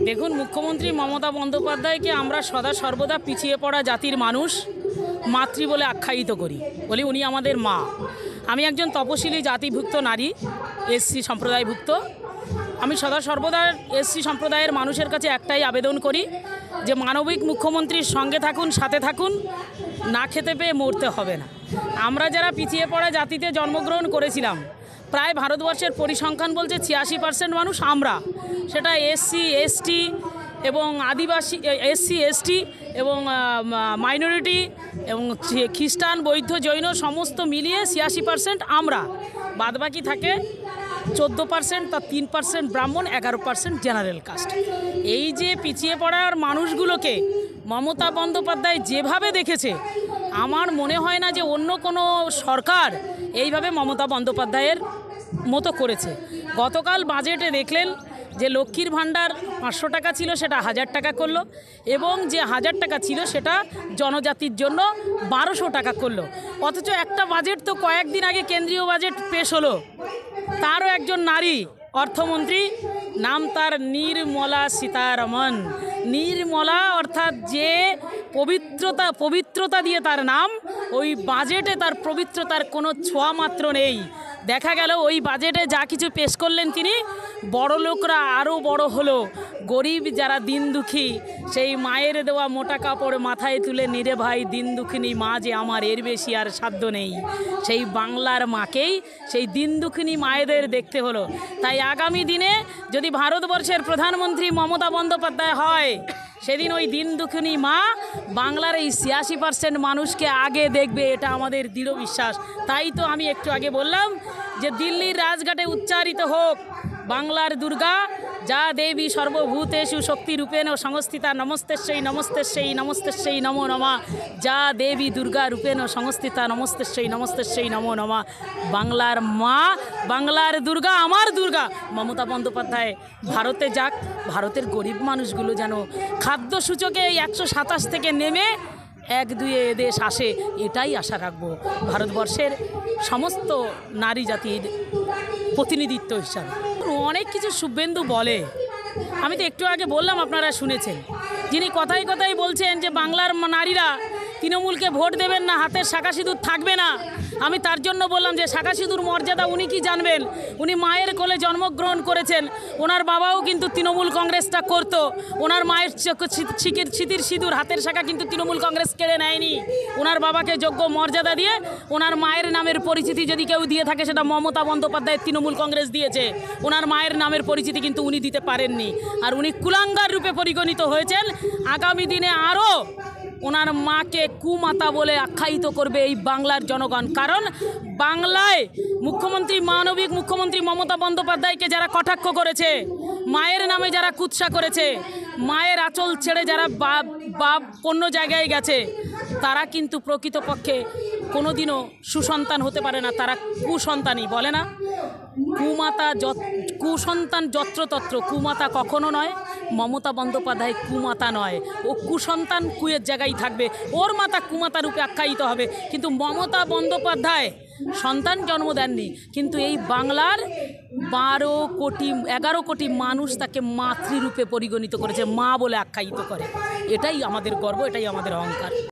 দেখুন, মুখ্যমন্ত্রী মমতা বন্দ্যোপাধ্যায়কে আমরা সদা সর্বদা পিছিয়ে পড়া জাতির মানুষ মাতৃ বলে আখ্যায়িত করি, বলি উনি আমাদের মা। আমি একজন তপশিলি জাতিভুক্ত নারী, এসসি সম্প্রদায়ভুক্ত। আমি সদা সর্বদা এসসি সম্প্রদায়ের মানুষের কাছে একটাই আবেদন করি যে মানবিক মুখ্যমন্ত্রীর সঙ্গে থাকুন, সাথে থাকুন, না খেতে পেয়ে মরতে হবে না। আমরা যারা পিছিয়ে পড়া জাতিতে জন্মগ্রহণ করেছিলাম, প্রায় ভারতবর্ষের পরিসংখ্যান বলছে 86% মানুষ আমরা, সেটা এসসি এসটি এবং আদিবাসী, এসসি এসটি এবং মাইনরিটি এবং খ্রিস্টান বৌদ্ধ জৈন সমস্ত মিলিয়ে 86% আমরা, বাদবাকি থাকে 14%, তার 3% ব্রাহ্মণ, 11% জেনারেল কাস্ট। এই যে পিছিয়ে পড়ার মানুষগুলোকে মমতা বন্দ্যোপাধ্যায় যেভাবে দেখেছে, আমার মনে হয় না যে অন্য কোনো সরকার এইভাবে মমতা বন্দ্যোপাধ্যায়ের মতো করেছে। গতকাল বাজেটে দেখলেন যে লক্ষ্মীর ভাণ্ডার 500 টাকা ছিল, সেটা 1000 টাকা করলো, এবং যে 1000 টাকা ছিল সেটা জনজাতির জন্য 1200 টাকা করলো। অথচ একটা বাজেট তো কয়েকদিন আগে কেন্দ্রীয় বাজেট পেশ হলো, তারও একজন নারী অর্থমন্ত্রী, নাম তার নির্মলা সীতারমন। নির্মলা অর্থাৎ যে পবিত্রতা দিয়ে তার নাম, ওই বাজেটে তার পবিত্রতার কোনো ছোঁয়া মাত্র নেই। দেখা গেল ওই বাজেটে যা কিছু পেশ করলেন তিনি, বড় লোকরা আরও বড় হলো, গরিব যারা দিন দুঃখী, সেই মায়ের দেওয়া মোটা কাপড় মাথায় তুলে নিরে ভাই দিন দুঃখিনী মা যে আমার, এর বেশি আর সাধ্য নেই। সেই বাংলার মাকেই, সেই দিন দুঃখিনী মায়েদের দেখতে হলো। তাই আগামী দিনে যদি ভারতবর্ষের প্রধানমন্ত্রী মমতা বন্দ্যোপাধ্যায় হয়, সেদিন ওই দিন দুঃখিনী মা বাংলার এই 86% মানুষকে আগে দেখবে, এটা আমাদের দৃঢ় বিশ্বাস। তাই তো আমি একটু আগে বললাম যে দিল্লির রাজঘাটে উচ্চারিত হোক বাংলার দুর্গা, যা দেবী সর্বভূতেষু শক্তিরূপেণ সংস্থিতা, নমস্তেস্যৈ নমস্তেস্যৈ নমস্তেস্যৈ নমো নমঃ। যা দেবী দুর্গা রূপেণ সংস্থিতা, নমস্তেস্যৈ নমস্তেস্যৈ নমো নমঃ। বাংলার মা, বাংলার দুর্গা, আমার দুর্গা মমতা বন্দ্যোপাধ্যায় ভারতে যাক, ভারতের গরিব মানুষগুলো যেন খাদ্য সূচকে 127 থেকে নেমে 1-2 দেশ আসে, এটাই আশা রাখবো ভারতবর্ষের সমস্ত নারী জাতির প্রতিনিধিত্ব হিসাবে। অনেক কিছু শুভেন্দু বলে, আমি তো একটু আগে বললাম, আপনারা শুনেছেন, যিনি কথায় কথায় বলছেন যে বাংলার নারীরা তৃণমূলকে ভোট দেবেন না, হাতের শাঁখা সিঁদুর থাকবে না। আমি তার জন্য বললাম যে শাঁখা সিঁদুর মর্যাদা উনি কি জানবেন? উনি মায়ের কোলে জন্মগ্রহণ করেছেন, ওনার বাবাও কিন্তু তৃণমূল কংগ্রেসটা করতো। ওনার মায়ের স্মৃতির সিঁদুর, হাতের শাঁখা কিন্তু তৃণমূল কংগ্রেস কেড়ে নেয়নি। ওনার বাবাকে যোগ্য মর্যাদা দিয়ে ওনার মায়ের নামের পরিচিতি যদি কেউ দিয়ে থাকে, সেটা মমতা বন্দ্যোপাধ্যায় তৃণমূল কংগ্রেস দিয়েছে। ওনার মায়ের নামের পরিচিতি কিন্তু উনি দিতে পারেননি, আর উনি কুলাঙ্গার রূপে পরিগণিত হয়েছেন। আগামী দিনে আরও ওনার মাকে কুমাতা বলে আখ্যায়িত করবে এই বাংলার জনগণ। কারণ বাংলায় মুখ্যমন্ত্রী, মানবিক মুখ্যমন্ত্রী মমতা বন্দ্যোপাধ্যায়কে যারা কটাক্ষ করেছে, মায়ের নামে যারা কুৎসা করেছে, মায়ের আঁচল ছেড়ে যারা বাপ অন্য জায়গায় গেছে, তারা কিন্তু প্রকৃতপক্ষে কোনোদিনও সুসন্তান হতে পারে না, তারা কুসন্তানই, বলে না কুমাতা, কুসন্তান যত্রতত্র, কুমাতা কখনো নয়। মমতা বন্দ্যোপাধ্যায় কুমাতা নয়, ও কুসন্তান, কুয়ের জায়গায় থাকবে, ওর মাতা কুমাতা রূপে আখ্যায়িত হবে। কিন্তু মমতা বন্দ্যোপাধ্যায় সন্তান জন্ম দেননি, কিন্তু এই বাংলার 11 কোটি মানুষ তাকে মাতৃরূপে পরিগণিত করেছে, মা বলে আখ্যায়িত করে। এটাই আমাদের গর্ব, এটাই আমাদের অহংকার।